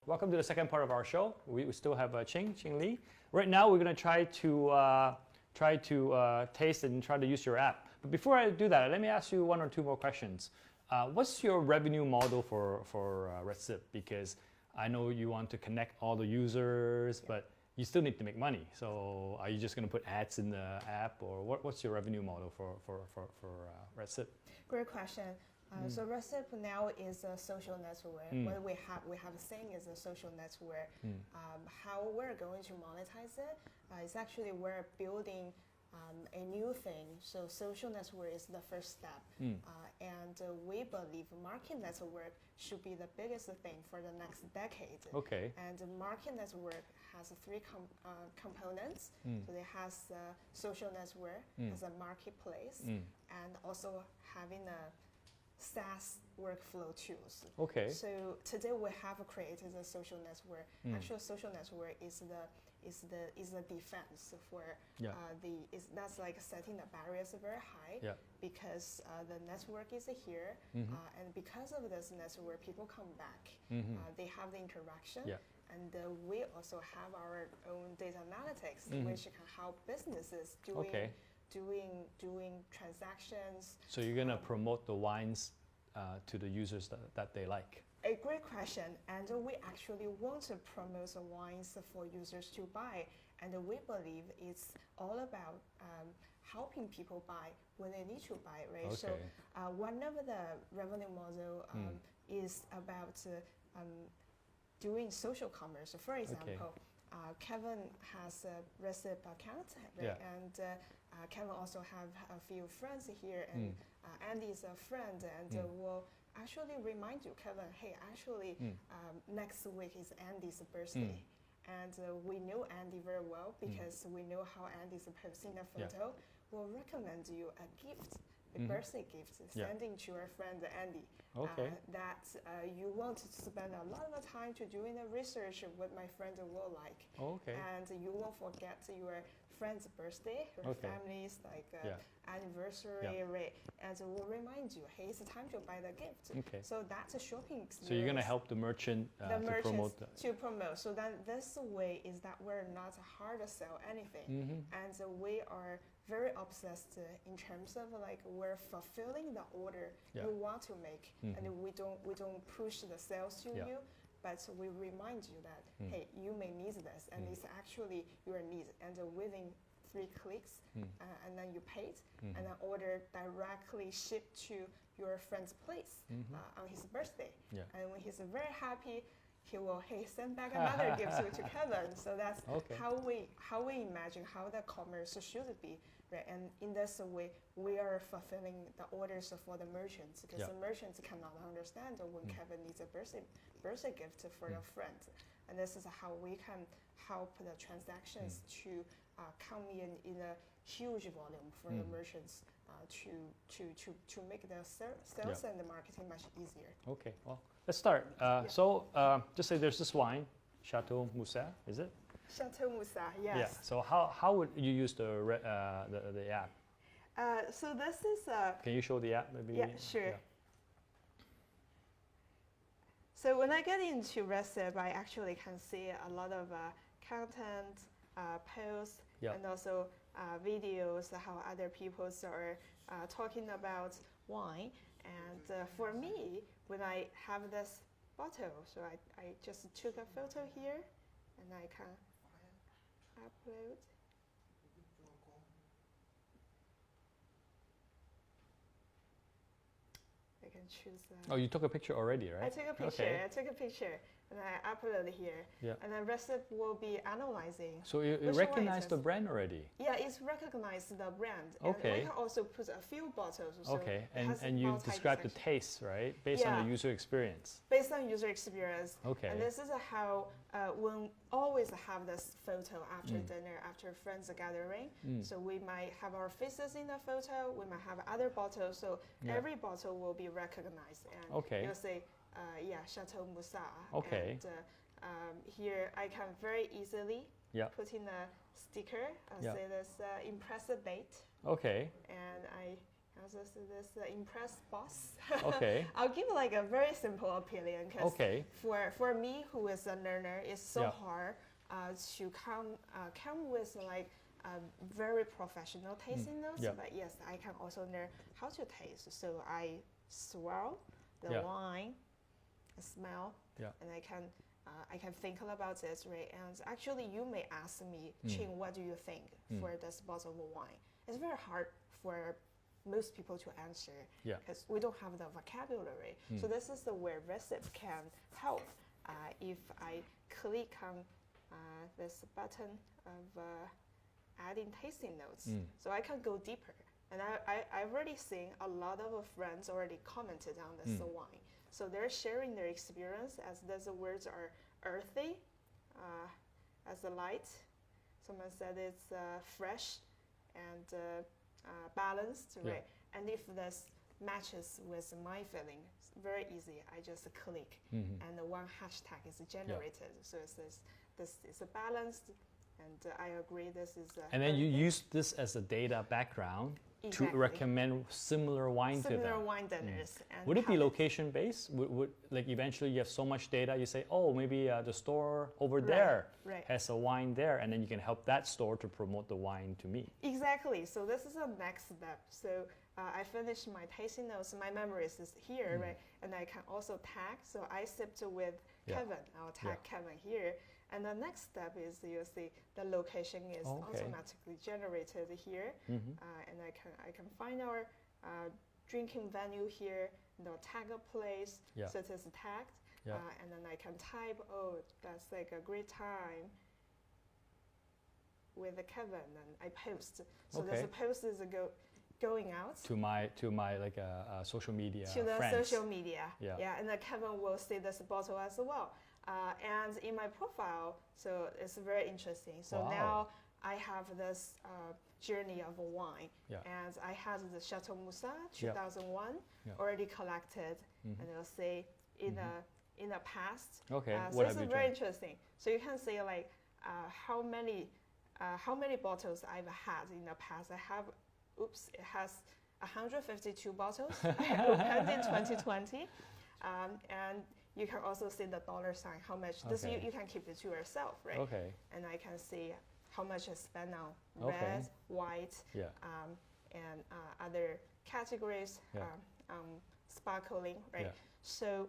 Welcome to the second part of our show. We still have Ching Li. Right now, we're going to try to taste and try to use your app. But before I do that, let me ask you one or two more questions. What's your revenue model for Recip? Because I know you want to connect all the users, but you still need to make money. So are you just going to put ads in the app, or what's your revenue model for Recip? Great question. So Recip now is a social network. What we have seen is a social network. How we're going to monetize it is actually we're building a new thing. So social network is the first step, and we believe market network should be the biggest thing for the next decade. Okay. And the market network has three components. So it has a social network, has a marketplace, and also having a SaaS workflow tools. Okay. So today we have created a social network. Actually, social network is the defense for that's like setting the barriers very high because the network is here, and because of this network, people come back. They have the interaction. And we also have our own data analytics, which can help businesses doing transactions. So you're gonna promote the wines to the users that they like. A great question, and we actually want to promote the wines for users to buy, and we believe it's all about helping people buy when they need to buy, right? Okay. So one of the revenue model is about doing social commerce. For example, Kevin has a Recip account, right? And Kevin also have a few friends here, and Andy is a friend, and we'll actually remind you, Kevin, hey, actually next week is Andy's birthday. And we know Andy very well because we know how Andy's posting a photo. We'll recommend you a gift, a birthday gift, sending to your friend Andy. Okay. That you want to spend a lot of time to doing the research of what my friend will like. Okay. And you won't forget your friend's birthday, her family's anniversary, right? And we'll remind you, hey, it's time to buy the gift. Okay. So that's a shopping experience. So you're gonna help the merchant to promote that. To promote. So then this way is that we're not hard to sell anything, and we are very obsessed in terms of like we're fulfilling the order you want to make, and we don't push the sales to you, but we remind you that hey, you may need this, and it's actually your need, and within 3 clicks, and then you paid, and then order directly shipped to your friend's place on his birthday, and when he's very happy, he will send back another gift to Kevin. So that's how we imagine how the commerce should be, right? And in this way, we are fulfilling the orders for the merchants because the merchants cannot understand when Kevin needs a birthday gift for a friend, and this is how we can help the transactions to come in a huge volume for the merchants to make the sales and the marketing much easier. Okay, well, let's start. So just say there's this wine, Chateau Moussat, is it? Chateau Moussat, yes. Yeah. So how would you use the app? So this is Can you show the app maybe? Yeah, sure. Yeah. So when I get into Recip, I actually can see a lot of content, posts, and also videos how other people are talking about wine. And for me, when I have this bottle, so I just took a photo here, and I can upload. I can choose. Oh, you took a picture already, right? I took a picture. Okay. I took a picture. and I upload it here. Yeah. And then Recip will be analyzing. So you which one recognize it the is. brand already? Yeah, it's recognized the brand. Okay. And we can also put a few bottles. So Okay, it has and you multi describe the section. taste, right? Based on Yeah. the user experience. Based on user experience. Okay. And this is how we'll always have this photo after dinner, after friends gathering. So we might have our faces in the photo. We might have other bottles. So Yeah. every bottle will be recognized. And Okay. you'll say, Chateau Moussa. Okay. And here I can very easily Yeah. put in a sticker. I'll Yeah. say this impressive bait. Okay. And I also say this impress boss. Okay. I'll give like a very simple opinion because Okay. for me who is a learner, it's so Yeah. hard to come with like a very professional tasting notes. Yeah. But yes, I can also learn how to taste. So I swirl the Yeah. wine, I smell, Yeah. and I can think about this, right? And actually, you may ask me, Qing, what do you think for this bottle of wine? It's very hard for most people to answer Yeah. because we don't have the vocabulary. So this is the where Recip can help. If I click on this button of adding tasting notes, so I can go deeper. And I've already seen a lot of friends already commented on this wine. So they're sharing their experience as these words are earthy, as a light. Someone said it's fresh and balanced, Yeah. right? And if this matches with my feeling, it's very easy. I just click, and the one hashtag is generated. So it says this is a balanced, and I agree this is. And then you earthy. use this as a data background Exactly. to recommend similar wine to Similar them. wine dinners. And Would it be have location based? Would like eventually you have so much data, you say, oh, maybe the store over Right, there right. has a wine there, and then you can help that store to promote the wine to me. Exactly. So this is the next step. So I finished my tasting notes. My memories is here, right? And I can also tag. So I sipped with Yeah. Kevin. I'll tag Kevin here. And the next step is you'll see the location is Okay. automatically generated here, and I can find our drinking venue here. They'll tag a place, Yeah. so it is tagged, Yeah. and then I can type, oh, that's like a great time with Kevin, and I post. So Okay. this post is going out To my like social media to the friends. social media. Yeah. And then Kevin will see this bottle as well. And in my profile, so it's very interesting. So Wow. now I have this journey of wine, Yeah. and I had the Chateau Moussa Yeah. 2001 Yeah. already collected, and they'll say in the past. Okay, So what this have is you very drank? interesting. So you can see like how many bottles I've had in the past. I have, it has 152 bottles I opened in 2020, and you can also see the dollar sign. How much? This Okay. you can keep it to yourself, right? Okay. And I can see how much I spent on Okay. red, white, Yeah. and other categories, Yeah. sparkling, right? Yeah. So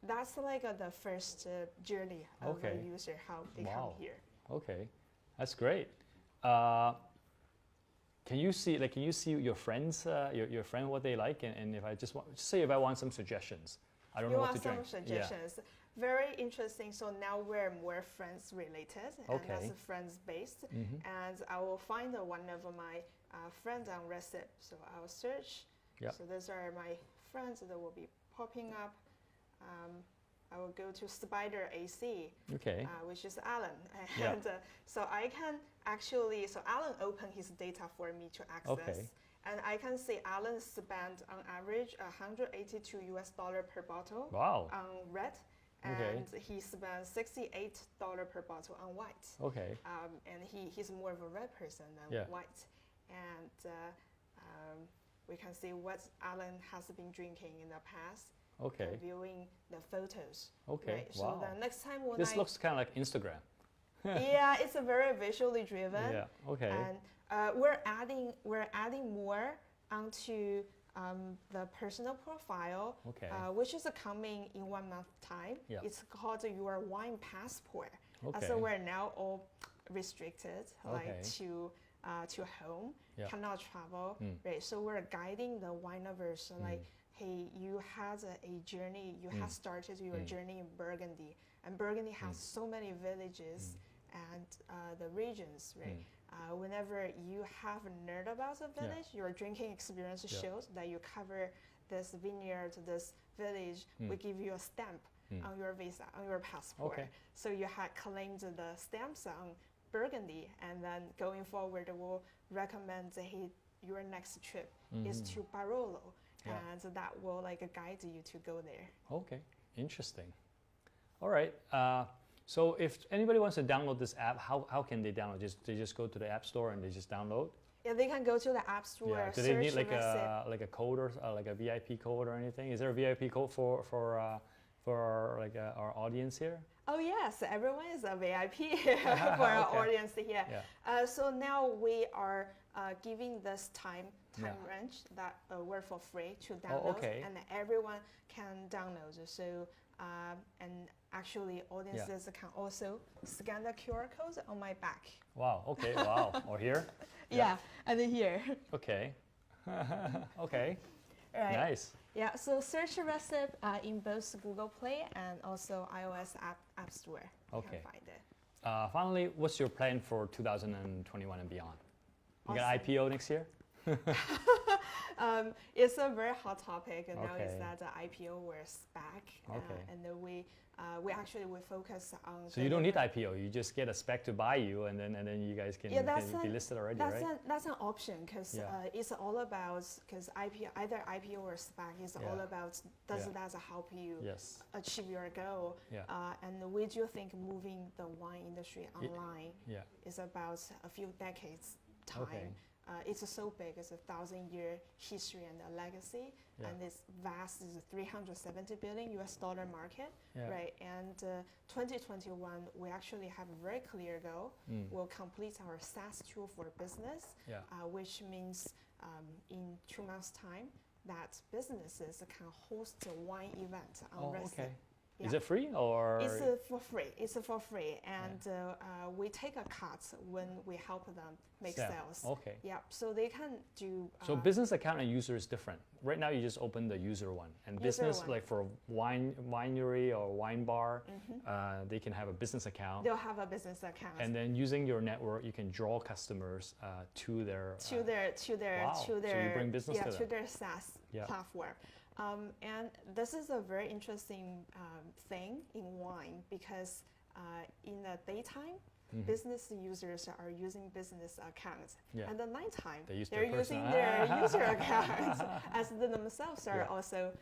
that's like the first journey of Okay. a user, how they Wow. come here. Okay, that's great. Can you see your friends, your friend what they like, and if I just say if I want some suggestions, I don't You know what want to drink. some suggestions? Very interesting. So now we're more friends related, and Okay. that's friends based. And I will find one of my friends on Recip. So I'll search. Yeah. So those are my friends that will be popping up. I will go to Spider AC, Okay. which is Alan. Yeah. And so I can actually, so Alan opened his data for me to access. Okay. And I can see Alan spent on average $182 per bottle Wow. on red, Okay. and he spent $68 per bottle on white. Okay. And he's more of a red person than Yeah. white. And we can see what Alan has been drinking in the past. Okay. Viewing the photos. Okay. Right? So Wow. the next time when This looks kind of like Instagram. yeah, it's a very visually driven. Yeah. Okay. And we're adding more onto the personal profile, Okay. which is coming in 1 month time. Yeah. It's called your wine passport. Okay. So we're now all restricted, like Okay. to home, Yeah. cannot travel. Mm. Right. So we're guiding the wine lovers, like, hey, you had a journey, you had started your journey in Burgundy, and Burgundy has so many villages and the regions, right? Whenever you have heard about a village, your drinking experience shows that you cover this vineyard, this village. We give you a stamp on your visa, on your passport. Okay. So you had claimed the stamps on Burgundy, and then going forward, we'll recommend hey, your next trip is to Barolo, and that will like guide you to go there. Okay, interesting. All right. So if anybody wants to download this app, how can they download? They just go to the App Store and they just download? Yeah, they can go to the App Store. Yeah. Do they need like Recip. a code or like a VIP code or anything? Is there a VIP code for our audience here? Oh yes, everyone is a VIP for our audience here. Yeah. So now we are giving this time range that we're for free to download, and everyone can download. So and actually, audiences can also scan the QR code on my back. Wow. Okay. Wow. Or here? Yeah, and here. Okay. Okay. Right. Nice. Yeah. So search Recip in both Google Play and also iOS App Store. You can find it. Finally, what's your plan for 2021 and beyond? You got Awesome. IPO next year? It's a very hot topic, and now is that the IPO we're SPAC, and then we actually focus on. So you don't need IPO; you just get a SPAC to buy you, and then you guys can be listed already, right? That's an option because it's all about either IPO or SPAC is all about does that help you achieve your goal? And we do think moving the wine industry online is about a few decades time. Okay. It's so big, it's a 1,000-year history and a legacy, and it's vast, it's a $370 billion US market, right? And 2021, we actually have a very clear goal. We'll complete our SaaS tool for business, which means in 2 months' time, that businesses can host a wine event on Recip. Okay. Is it free or? It's for free. It's for free, and we take a cut when we help them make sales. Okay. Yeah, so they can do. So business account and user is different. Right now, you just open the user one, and business like for winery or wine bar, they can have a business account. They'll have a business account. And then using your network, you can draw customers to their. So you bring business to them. to their SaaS platform. And this is a very interesting thing in wine because in the daytime, business users are using business accounts. And the nighttime, they're using their user accounts as they themselves are also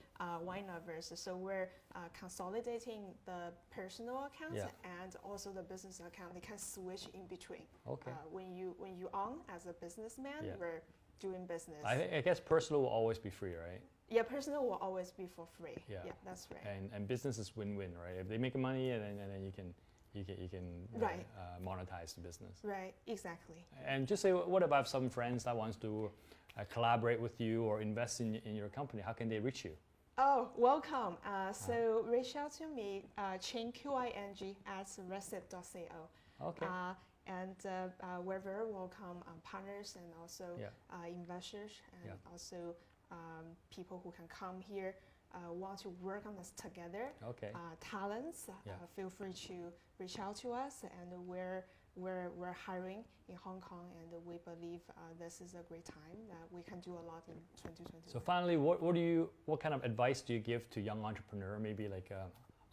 wine lovers. So we're consolidating the personal accounts and also the business account. They can switch in between. Okay. When you own as a businessman, we're doing business. I guess personal will always be free, right? Yeah, personal will always be for free. Yeah, that's right. And business is win-win, right? If they make money, and then you can monetize the business. Right, exactly. And just say, what about some friends that wants to collaborate with you or invest in your company? How can they reach you? Oh, welcome. So reach out to me, Qing, QING, at recip.co. Okay. And we're very welcome partners and also investors and also people who can come here, want to work on this together. Okay. Talents, feel free to reach out to us, and we're hiring in Hong Kong, and we believe this is a great time that we can do a lot in 2020. So finally, what kind of advice do you give to young entrepreneur, maybe like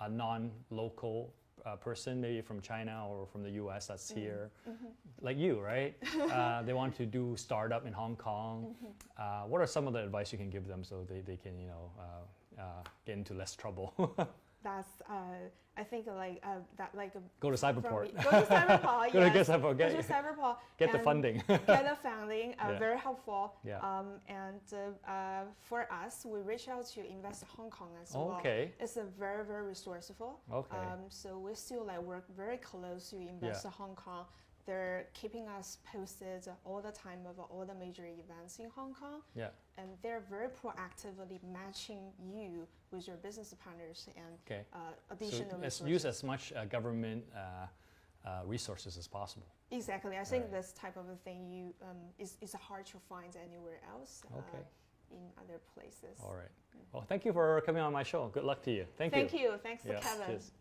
a non-local person, maybe from China or from the US that's here, like you, right? They want to do startup in Hong Kong. What are some of the advice you can give them so they can, get into less trouble? That's I think go to Cyberport. Go to Cyberport. Go to Cyberport. Get the funding. Get the funding. Very helpful. Yeah. And for us, we reach out to Invest Hong Kong as well. Okay. It's a very, very resourceful. Okay. So we still work very close to Invest Hong Kong. They're keeping us posted all the time of all the major events in Hong Kong. Yeah. And they're very proactively matching you with your business partners and additional resources. Use as much government resources as possible. Exactly. I think this type of a thing is hard to find anywhere else. Okay. in other places. All right. Well, thank you for coming on my show. Good luck to you. Thank you. Thank you. Thanks to Yeah, Kevin. cheers.